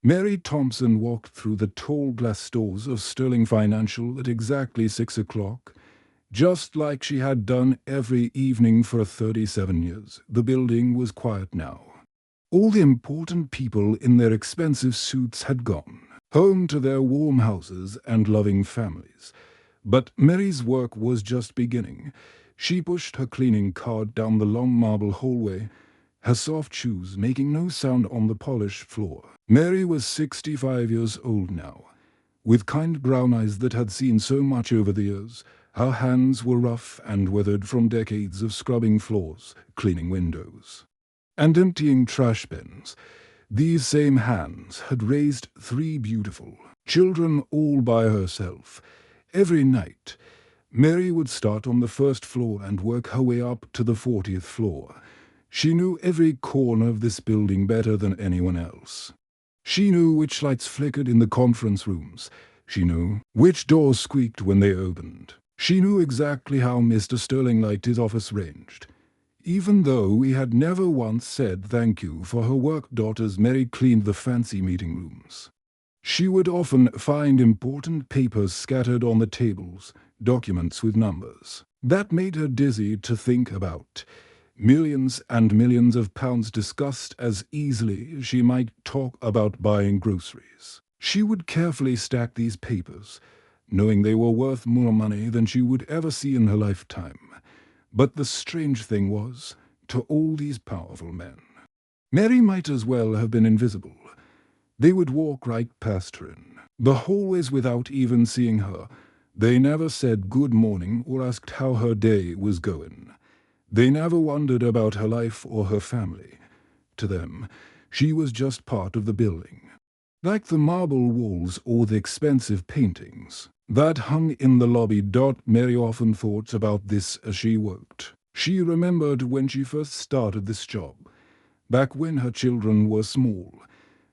Mary Thompson walked through the tall glass doors of Sterling Financial at exactly 6 o'clock, just like she had done every evening for 37 years. The building was quiet now. All the important people in their expensive suits had gone, home to their warm houses and loving families. But Mary's work was just beginning. She pushed her cleaning cart down the long marble hallway, her soft shoes making no sound on the polished floor. Mary was 65 years old now, with kind brown eyes that had seen so much over the years. Her hands were rough and withered from decades of scrubbing floors, cleaning windows, and emptying trash bins. These same hands had raised 3 beautiful children all by herself. Every night, Mary would start on the first floor and work her way up to the 40th floor. She knew every corner of this building better than anyone else. She knew which lights flickered in the conference rooms. She knew which doors squeaked when they opened. She knew exactly how Mr. Sterling liked his office ranged. Even though he had never once said thank you for her work daughters, Mary cleaned the fancy meeting rooms. She would often find important papers scattered on the tables, documents with numbers. That made her dizzy to think about. Millions and millions of pounds discussed as easily as she might talk about buying groceries. She would carefully stack these papers, knowing they were worth more money than she would ever see in her lifetime. But the strange thing was, to all these powerful men, Mary might as well have been invisible. They would walk right past her in the hallways without even seeing her. They never said good morning or asked how her day was going. They never wondered about her life or her family. To them, she was just part of the building. Like the marble walls or the expensive paintings that hung in the lobby. Mary often thought about this as she worked. She remembered when she first started this job, back when her children were small.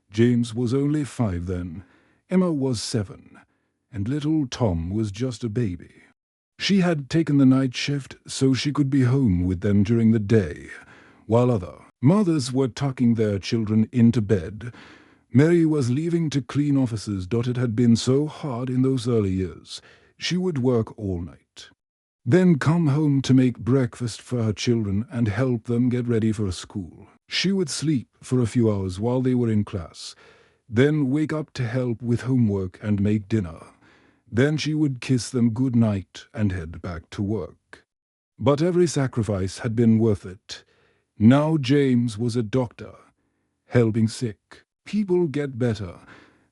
James was only 5 then, Emma was 7, and little Tom was just a baby. She had taken the night shift so she could be home with them during the day, while other mothers were tucking their children into bed. Mary was leaving to clean offices. It had been so hard in those early years. She would work all night, then come home to make breakfast for her children and help them get ready for school. She would sleep for a few hours while they were in class, then wake up to help with homework and make dinner. Then she would kiss them good night and head back to work. But every sacrifice had been worth it. Now James was a doctor, helping sick people get better.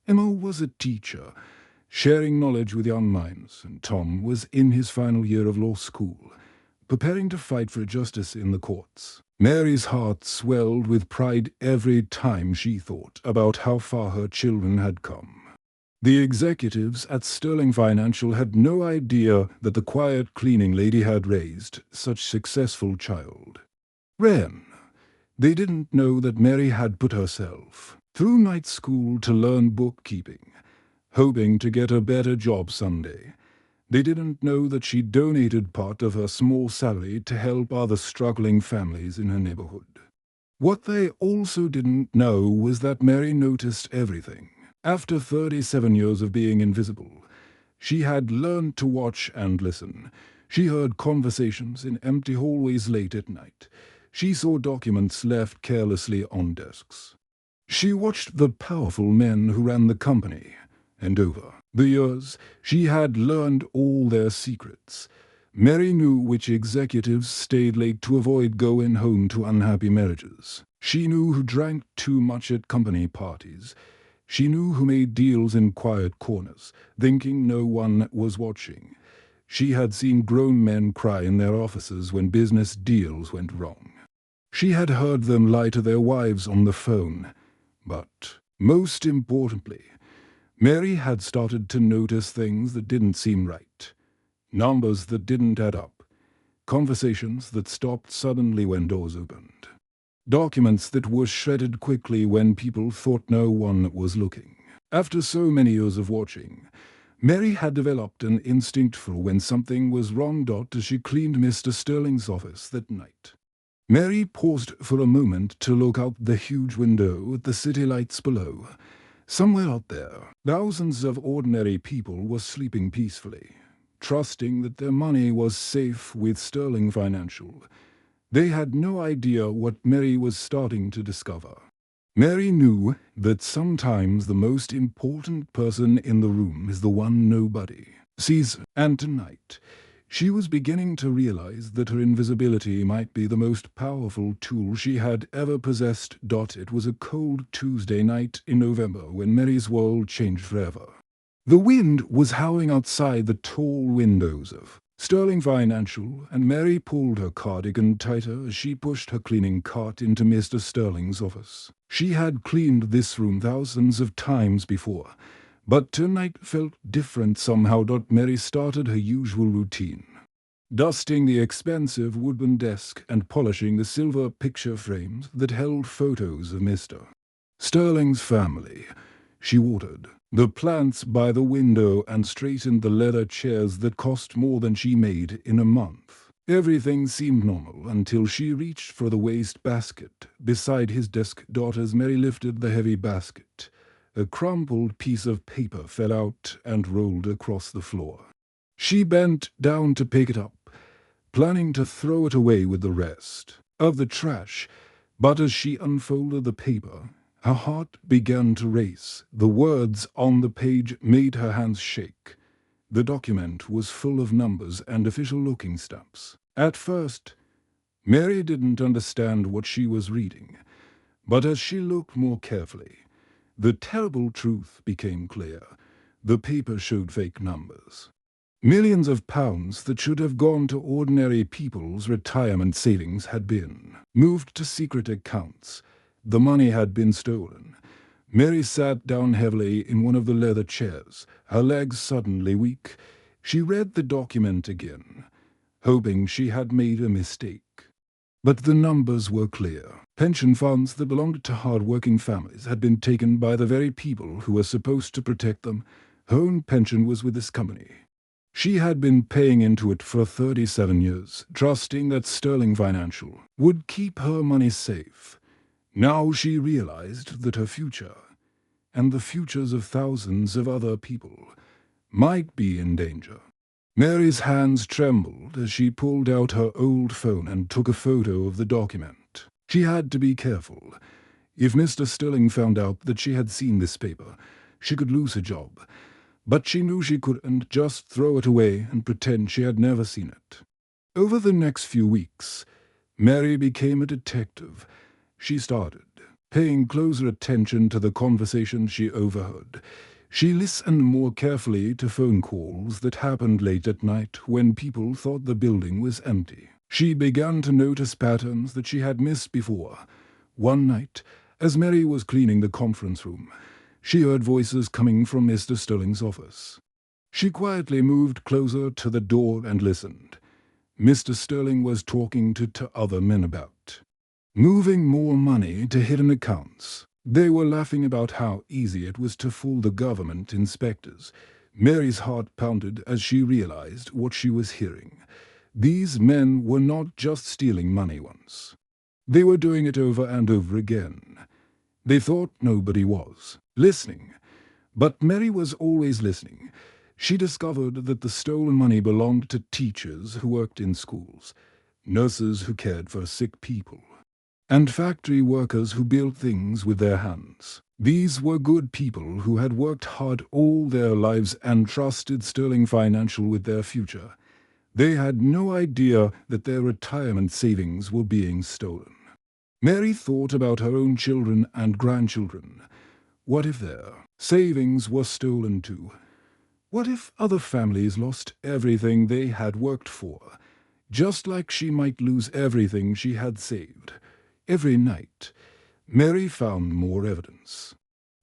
Emma was a teacher, sharing knowledge with young minds, and Tom was in his final year of law school, preparing to fight for justice in the courts. Mary's heart swelled with pride every time she thought about how far her children had come. The executives at Sterling Financial had no idea that the quiet cleaning lady had raised such a successful child. They didn't know that Mary had put herself through night school to learn bookkeeping, hoping to get a better job someday. They didn't know that she donated part of her small salary to help other struggling families in her neighborhood. What they also didn't know was that Mary noticed everything. After 37 years of being invisible, she had learned to watch and listen. She heard conversations in empty hallways late at night. She saw documents left carelessly on desks. She watched the powerful men who ran the company, and over the years, she had learned all their secrets. Mary knew which executives stayed late to avoid going home to unhappy marriages. She knew who drank too much at company parties. She knew who made deals in quiet corners, thinking no one was watching. She had seen grown men cry in their offices when business deals went wrong. She had heard them lie to their wives on the phone. But, most importantly, Mary had started to notice things that didn't seem right. Numbers that didn't add up. Conversations that stopped suddenly when doors opened. Documents that were shredded quickly when people thought no one was looking. After so many years of watching, Mary had developed an instinct for when something was wrong. As she cleaned Mr. Sterling's office that night, Mary paused for a moment to look out the huge window at the city lights below. Somewhere out there, thousands of ordinary people were sleeping peacefully, trusting that their money was safe with Sterling Financial. They had no idea what Mary was starting to discover. Mary knew that sometimes the most important person in the room is the one nobody sees, and tonight she was beginning to realize that her invisibility might be the most powerful tool she had ever possessed. It was a cold Tuesday night in November when Mary's world changed forever. The wind was howling outside the tall windows of Sterling Financial, and Mary pulled her cardigan tighter as she pushed her cleaning cart into Mr. Sterling's office. She had cleaned this room thousands of times before, but tonight felt different somehow. Mary started her usual routine, dusting the expensive wooden desk and polishing the silver picture frames that held photos of Mr. Sterling's family. She watered the plants by the window and straightened the leather chairs that cost more than she made in a month. Everything seemed normal until she reached for the waste basket beside his desk. As Mary lifted the heavy basket, a crumpled piece of paper fell out and rolled across the floor. She bent down to pick it up, planning to throw it away with the rest of the trash, but as she unfolded the paper, her heart began to race. The words on the page made her hands shake. The document was full of numbers and official-looking stamps. At first, Mary didn't understand what she was reading, but as she looked more carefully, the terrible truth became clear. The paper showed fake numbers. Millions of pounds that should have gone to ordinary people's retirement savings had been moved to secret accounts. The money had been stolen. Mary sat down heavily in one of the leather chairs, her legs suddenly weak. She read the document again, hoping she had made a mistake. But the numbers were clear. Pension funds that belonged to hard-working families had been taken by the very people who were supposed to protect them. Her own pension was with this company. She had been paying into it for 37 years, trusting that Sterling Financial would keep her money safe. Now she realized that her future, and the futures of thousands of other people, might be in danger. Mary's hands trembled as she pulled out her old phone and took a photo of the document. She had to be careful. If Mr. Sterling found out that she had seen this paper, she could lose her job. But she knew she couldn't just throw it away and pretend she had never seen it. Over the next few weeks, Mary became a detective. She started paying closer attention to the conversations she overheard. She listened more carefully to phone calls that happened late at night when people thought the building was empty. She began to notice patterns that she had missed before. One night, as Mary was cleaning the conference room, she heard voices coming from Mr. Sterling's office. She quietly moved closer to the door and listened. Mr. Sterling was talking to other men about moving more money to hidden accounts. They were laughing about how easy it was to fool the government inspectors. Mary's heart pounded as she realized what she was hearing. These men were not just stealing money once. They were doing it over and over again. They thought nobody was listening. But Mary was always listening. She discovered that the stolen money belonged to teachers who worked in schools, nurses who cared for sick people, and factory workers who built things with their hands. These were good people who had worked hard all their lives and trusted Sterling Financial with their future. They had no idea that their retirement savings were being stolen. Mary thought about her own children and grandchildren. What if their savings were stolen too? What if other families lost everything they had worked for, just like she might lose everything she had saved? Every night, Mary found more evidence.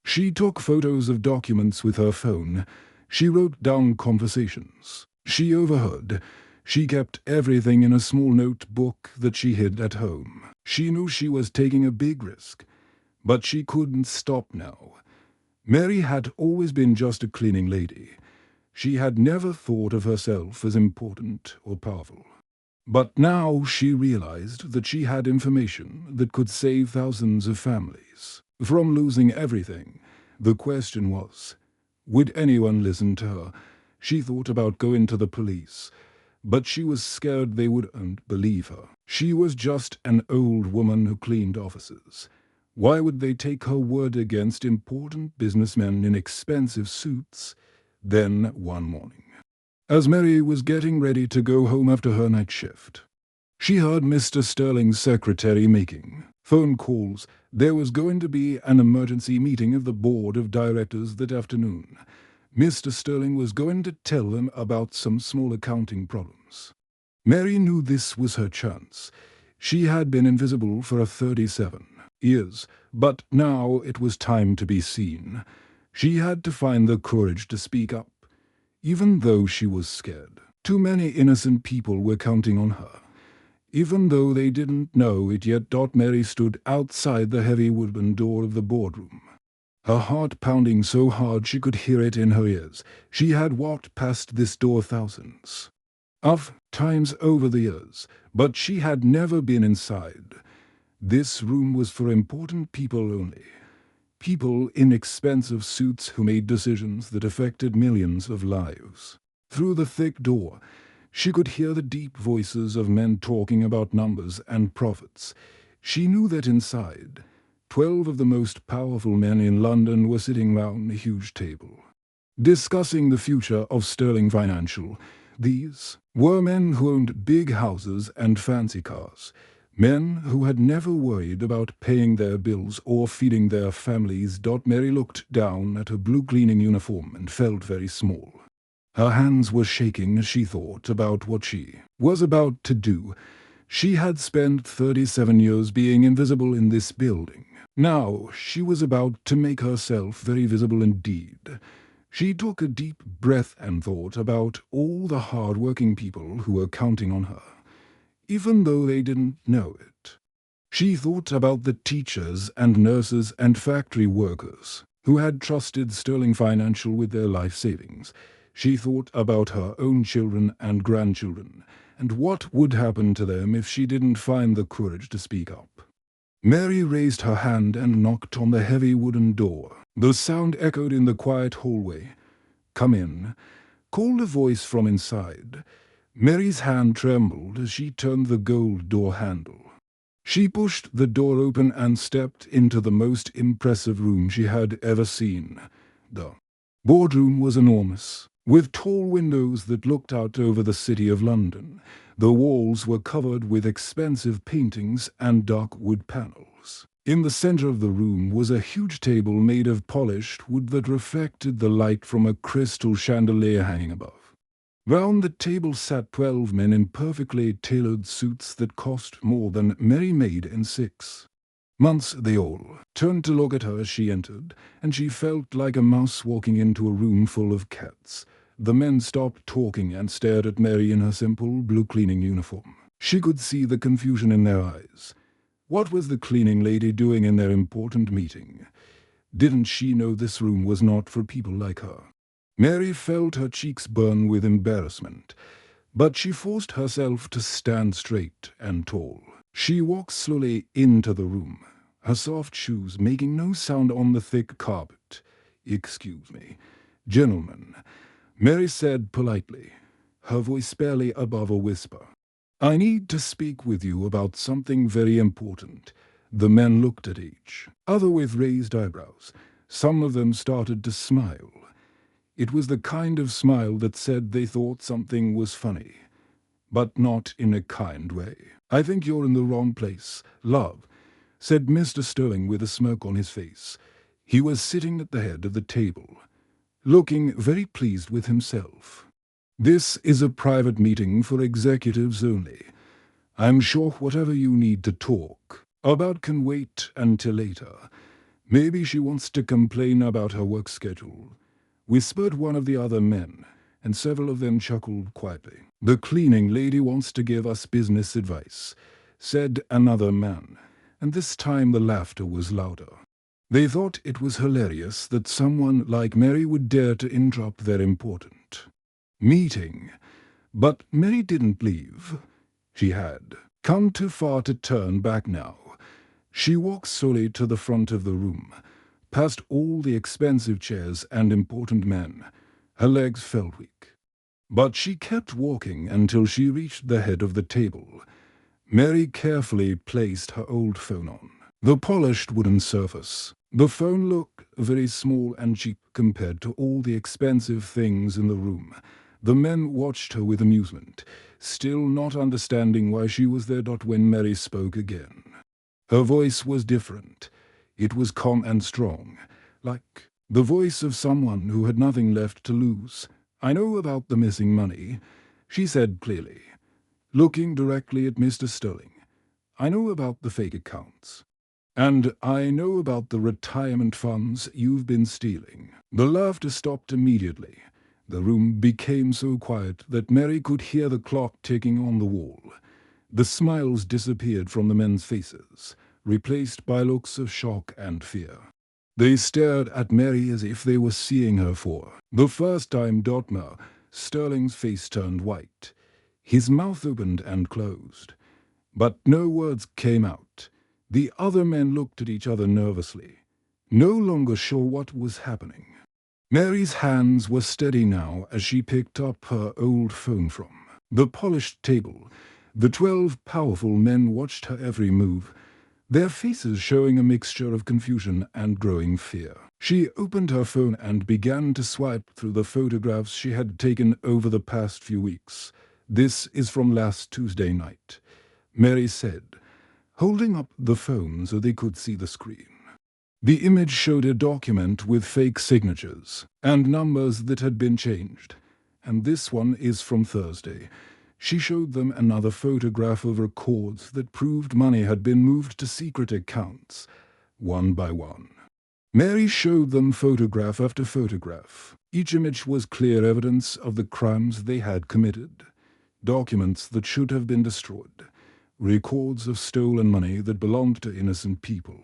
She took photos of documents with her phone. She wrote down conversations she overheard. She kept everything in a small notebook that she hid at home. She knew she was taking a big risk, but she couldn't stop now. Mary had always been just a cleaning lady. She had never thought of herself as important or powerful. But now she realized that she had information that could save thousands of families from losing everything. The question was, would anyone listen to her? She thought about going to the police, but she was scared they wouldn't believe her. She was just an old woman who cleaned offices. Why would they take her word against important businessmen in expensive suits? Then, one morning, as Mary was getting ready to go home after her night shift, she heard Mr. Sterling's secretary making phone calls. There was going to be an emergency meeting of the board of directors that afternoon. Mr. Sterling was going to tell them about some small accounting problems. Mary knew this was her chance. She had been invisible for 37 years, but now it was time to be seen. She had to find the courage to speak up, even though she was scared. Too many innocent people were counting on her. Even though they didn't know it yet, Mary stood outside the heavy wooden door of the boardroom, her heart pounding so hard she could hear it in her ears. She had walked past this door thousands of times over the years, but she had never been inside. This room was for important people only. People in expensive suits who made decisions that affected millions of lives. Through the thick door, she could hear the deep voices of men talking about numbers and profits. She knew that inside, 12 of the most powerful men in London were sitting round a huge table, discussing the future of Sterling Financial. These were men who owned big houses and fancy cars, men who had never worried about paying their bills or feeding their families. Mary looked down at her blue cleaning uniform and felt very small. Her hands were shaking as she thought about what she was about to do. She had spent 37 years being invisible in this building. Now she was about to make herself very visible indeed. She took a deep breath and thought about all the hard-working people who were counting on her, even though they didn't know it. She thought about the teachers and nurses and factory workers who had trusted Sterling Financial with their life savings. She thought about her own children and grandchildren, and what would happen to them if she didn't find the courage to speak up. Mary raised her hand and knocked on the heavy wooden door. The sound echoed in the quiet hallway. "Come in," called a voice from inside. Mary's hand trembled as she turned the gold door handle. She pushed the door open and stepped into the most impressive room she had ever seen. The boardroom was enormous, with tall windows that looked out over the city of London. The walls were covered with expensive paintings and dark wood panels. In the center of the room was a huge table made of polished wood that reflected the light from a crystal chandelier hanging above. Round the table sat 12 men in perfectly tailored suits that cost more than Mary made in 6 months. They all turned to look at her as she entered, and she felt like a mouse walking into a room full of cats. The men stopped talking and stared at Mary in her simple blue cleaning uniform. She could see the confusion in their eyes. What was the cleaning lady doing in their important meeting? Didn't she know this room was not for people like her? Mary felt her cheeks burn with embarrassment, but she forced herself to stand straight and tall. She walked slowly into the room, her soft shoes making no sound on the thick carpet. "Excuse me, gentlemen," Mary said politely, her voice barely above a whisper. "I need to speak with you about something very important." The men looked at each other with raised eyebrows. Some of them started to smile. It was the kind of smile that said they thought something was funny, but not in a kind way. "I think you're in the wrong place, love," said Mr. Sterling with a smirk on his face. He was sitting at the head of the table, looking very pleased with himself. "This is a private meeting for executives only. I'm sure whatever you need to talk about can wait until later." "Maybe she wants to complain about her work schedule," whispered one of the other men, and several of them chuckled quietly. "The cleaning lady wants to give us business advice," said another man, and this time the laughter was louder. They thought it was hilarious that someone like Mary would dare to interrupt their important meeting. But Mary didn't leave. She had come too far to turn back now. She walked slowly to the front of the room, past all the expensive chairs and important men. Her legs felt weak. But she kept walking until she reached the head of the table. Mary carefully placed her old phone on the polished wooden surface. The phone looked very small and cheap compared to all the expensive things in the room. The men watched her with amusement, still not understanding why she was there. When Mary spoke again, her voice was different. It was calm and strong, like the voice of someone who had nothing left to lose. "I know about the missing money," she said clearly, looking directly at Mr. Sterling. "I know about the fake accounts. And I know about the retirement funds you've been stealing." The laughter stopped immediately. The room became so quiet that Mary could hear the clock ticking on the wall. The smiles disappeared from the men's faces, replaced by looks of shock and fear. They stared at Mary as if they were seeing her for the first time. Sterling's face turned white. His mouth opened and closed, but no words came out. The other men looked at each other nervously, no longer sure what was happening. Mary's hands were steady now as she picked up her old phone from the polished table. The 12 powerful men watched her every move, their faces showing a mixture of confusion and growing fear. She opened her phone and began to swipe through the photographs she had taken over the past few weeks. "This is from last Tuesday night," Mary said, holding up the phone so they could see the screen. The image showed a document with fake signatures and numbers that had been changed. "And this one is from Thursday." She showed them another photograph of records that proved money had been moved to secret accounts, one by one. Mary showed them photograph after photograph. Each image was clear evidence of the crimes they had committed. Documents that should have been destroyed. Records of stolen money that belonged to innocent people.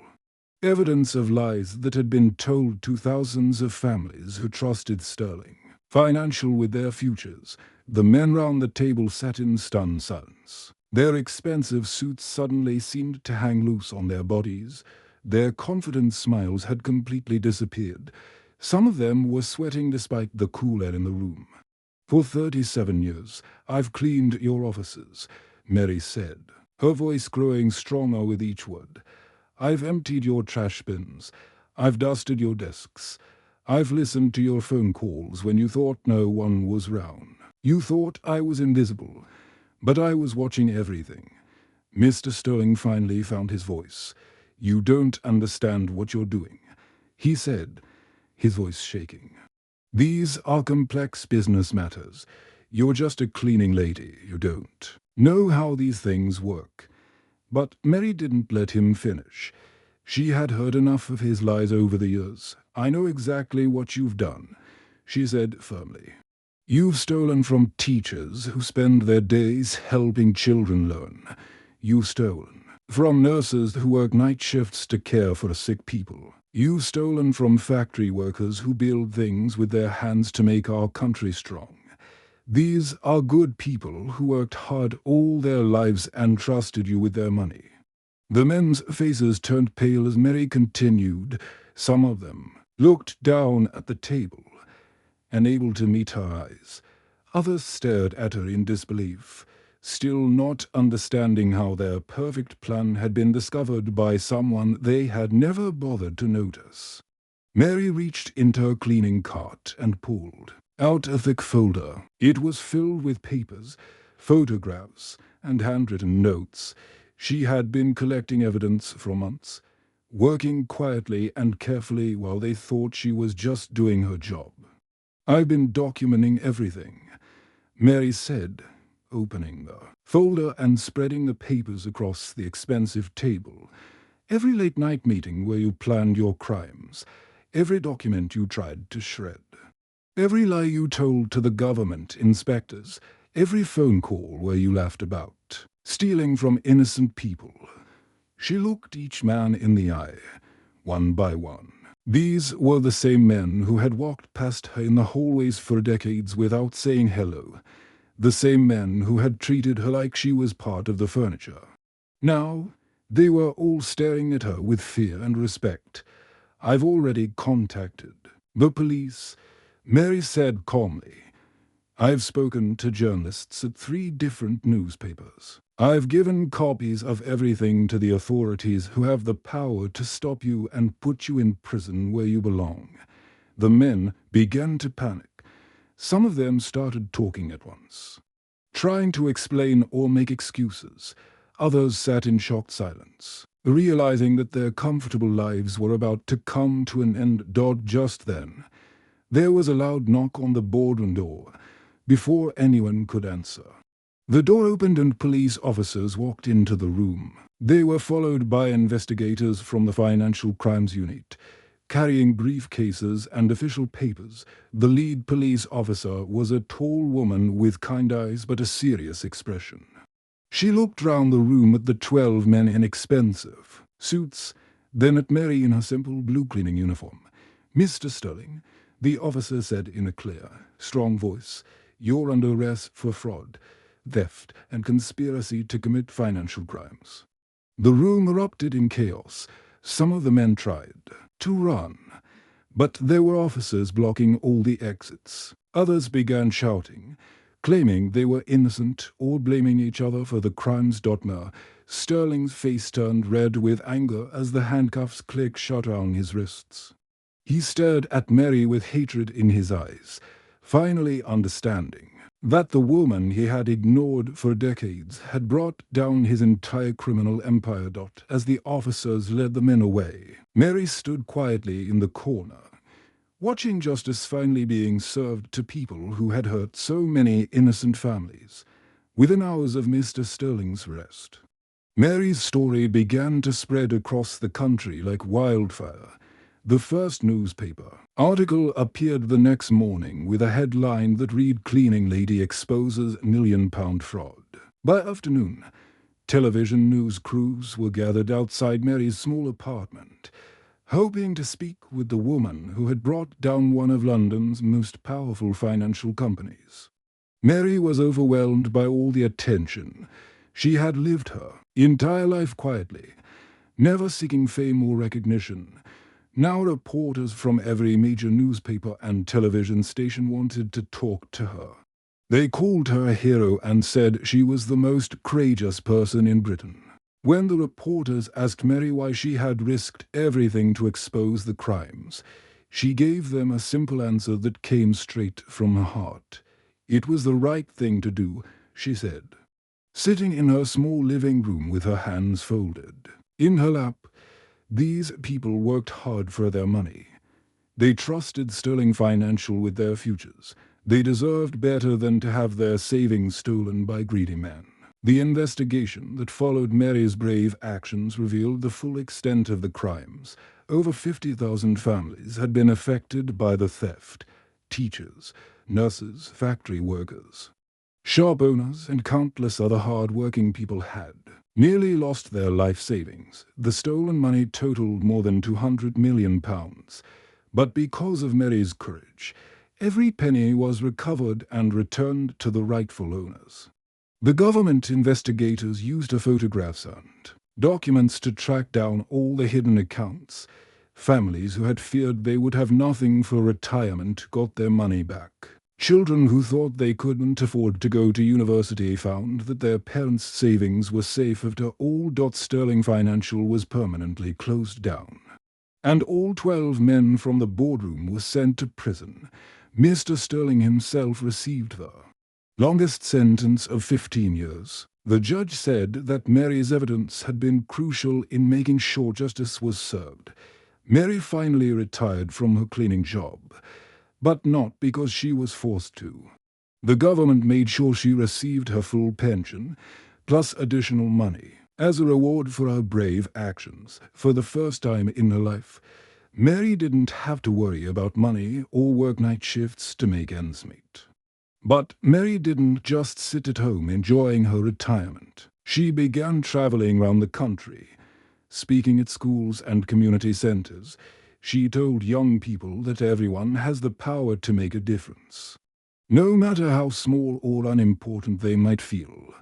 Evidence of lies that had been told to thousands of families who trusted Sterling Financial with their futures. The men round the table sat in stunned silence. Their expensive suits suddenly seemed to hang loose on their bodies. Their confident smiles had completely disappeared. Some of them were sweating despite the cool air in the room. "For 37 years, I've cleaned your offices," Mary said, her voice growing stronger with each word. "I've emptied your trash bins. I've dusted your desks. I've listened to your phone calls when you thought no one was round. You thought I was invisible, but I was watching everything." Mr. Sterling finally found his voice. "You don't understand what you're doing," he said, his voice shaking. "These are complex business matters. You're just a cleaning lady. You don't know how these things work." But Mary didn't let him finish. She had heard enough of his lies over the years. "I know exactly what you've done," she said firmly. "You've stolen from teachers who spend their days helping children learn. You've stolen from nurses who work night shifts to care for sick people. You've stolen from factory workers who build things with their hands to make our country strong. These are good people who worked hard all their lives and trusted you with their money." The men's faces turned pale as Mary continued. Some of them looked down at the table, unable to meet her eyes. Others stared at her in disbelief, still not understanding how their perfect plan had been discovered by someone they had never bothered to notice. Mary reached into her cleaning cart and pulled out a thick folder. It was filled with papers, photographs, and handwritten notes. She had been collecting evidence for months, working quietly and carefully while they thought she was just doing her job. "I've been documenting everything," Mary said, opening the folder and spreading the papers across the expensive table. "Every late-night meeting where you planned your crimes, every document you tried to shred, every lie you told to the government inspectors, every phone call where you laughed about stealing from innocent people." She looked each man in the eye, one by one. These were the same men who had walked past her in the hallways for decades without saying hello, the same men who had treated her like she was part of the furniture. Now they were all staring at her with fear and respect. I've already contacted the police," Mary said calmly. "I've spoken to journalists at 3 different newspapers. I've given copies of everything to the authorities who have the power to stop you and put you in prison where you belong." The men began to panic. Some of them started talking at once, trying to explain or make excuses. Others sat in shocked silence, realizing that their comfortable lives were about to come to an end. Just then, there was a loud knock on the boardroom door. Before anyone could answer, the door opened and police officers walked into the room. They were followed by investigators from the Financial Crimes Unit, carrying briefcases and official papers. The lead police officer was a tall woman with kind eyes but a serious expression. She looked round the room at the 12 men in expensive suits, then at Mary in her simple blue cleaning uniform. "Mr. Sterling," the officer said in a clear, strong voice, "you're under arrest for fraud, theft, and conspiracy to commit financial crimes." The room erupted in chaos. Some of the men tried to run, but there were officers blocking all the exits. Others began shouting, claiming they were innocent or blaming each other for the crimes. Sterling's face turned red with anger as the handcuffs clicked shut on his wrists. He stared at Mary with hatred in his eyes, finally understanding that the woman he had ignored for decades had brought down his entire criminal empire. As the officers led the men away, Mary stood quietly in the corner, watching justice finally being served to people who had hurt so many innocent families. Within hours of Mr. Sterling's arrest, Mary's story began to spread across the country like wildfire. The first newspaper article appeared the next morning with a headline that read, "Cleaning Lady Exposes £1 Million Fraud." By afternoon, television news crews were gathered outside Mary's small apartment, hoping to speak with the woman who had brought down one of London's most powerful financial companies. Mary was overwhelmed by all the attention. She had lived her entire life quietly, never seeking fame or recognition. Now reporters from every major newspaper and television station wanted to talk to her. They called her a hero and said she was the most courageous person in Britain. When the reporters asked Mary why she had risked everything to expose the crimes, she gave them a simple answer that came straight from her heart. It was the right thing to do, she said, sitting in her small living room with her hands folded. In her lap, these people worked hard for their money. They trusted Sterling Financial with their futures. They deserved better than to have their savings stolen by greedy men. The investigation that followed Mary's brave actions revealed the full extent of the crimes. Over 50,000 families had been affected by the theft. Teachers, nurses, factory workers, shop owners, and countless other hard-working people had nearly lost their life savings. The stolen money totaled more than £200 million. But because of Mary's courage, every penny was recovered and returned to the rightful owners. The government investigators used her photographs and documents to track down all the hidden accounts. Families who had feared they would have nothing for retirement got their money back. Children who thought they couldn't afford to go to university found that their parents' savings were safe after all. Sterling Financial was permanently closed down, and all 12 men from the boardroom were sent to prison. Mr. Sterling himself received the longest sentence of 15 years. The judge said that Mary's evidence had been crucial in making sure justice was served. Mary finally retired from her cleaning job, but not because she was forced to. The government made sure she received her full pension, plus additional money, as a reward for her brave actions. For the first time in her life, Mary didn't have to worry about money or work night shifts to make ends meet. But Mary didn't just sit at home enjoying her retirement. She began traveling around the country, speaking at schools and community centers. She told young people that everyone has the power to make a difference, no matter how small or unimportant they might feel.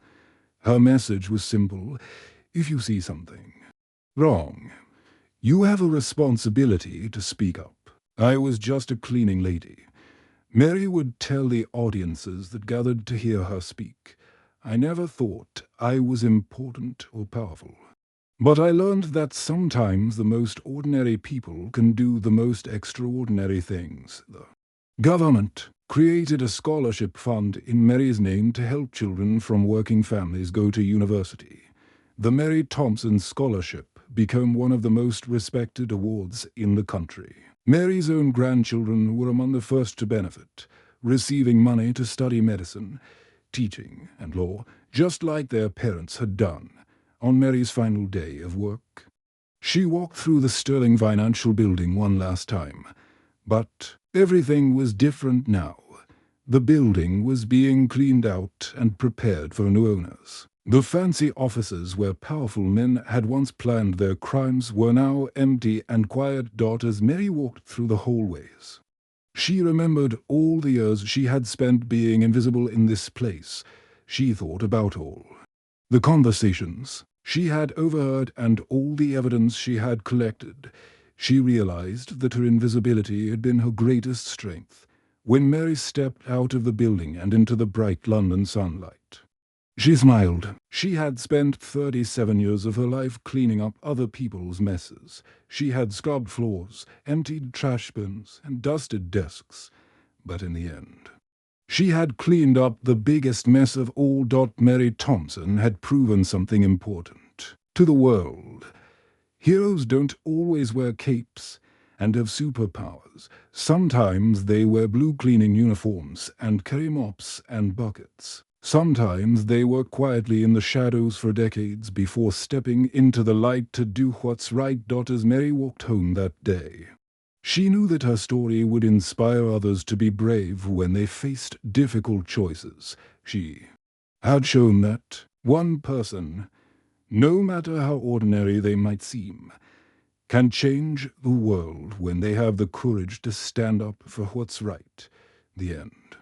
Her message was simple: if you see something wrong, You have a responsibility to speak up. I was just a cleaning lady. Mary would tell the audiences that gathered to hear her speak. I never thought I was important or powerful. But I learned that sometimes the most ordinary people can do the most extraordinary things. The government created a scholarship fund in Mary's name to help children from working families go to university. The Mary Thompson Scholarship became one of the most respected awards in the country. Mary's own grandchildren were among the first to benefit, receiving money to study medicine, teaching, and law, just like their parents had done. On Mary's final day of work, she walked through the Sterling Financial Building one last time. But everything was different now. The building was being cleaned out and prepared for new owners. The fancy offices where powerful men had once planned their crimes were now empty and quiet. As Mary walked through the hallways, she remembered all the years she had spent being invisible in this place. She thought about all the conversations she had overheard and all the evidence she had collected. She realized that her invisibility had been her greatest strength. When Mary stepped out of the building and into the bright London sunlight, she smiled. She had spent 37 years of her life cleaning up other people's messes. She had scrubbed floors, emptied trash bins, and dusted desks. But in the end, she had cleaned up the biggest mess of all. Mary Thompson had proven something important to the world. Heroes don't always wear capes and have superpowers. Sometimes they wear blue cleaning uniforms and carry mops and buckets. Sometimes they work quietly in the shadows for decades before stepping into the light to do what's right. As Mary walked home that day, she knew that her story would inspire others to be brave when they faced difficult choices. She had shown that one person, no matter how ordinary they might seem, can change the world when they have the courage to stand up for what's right. The end.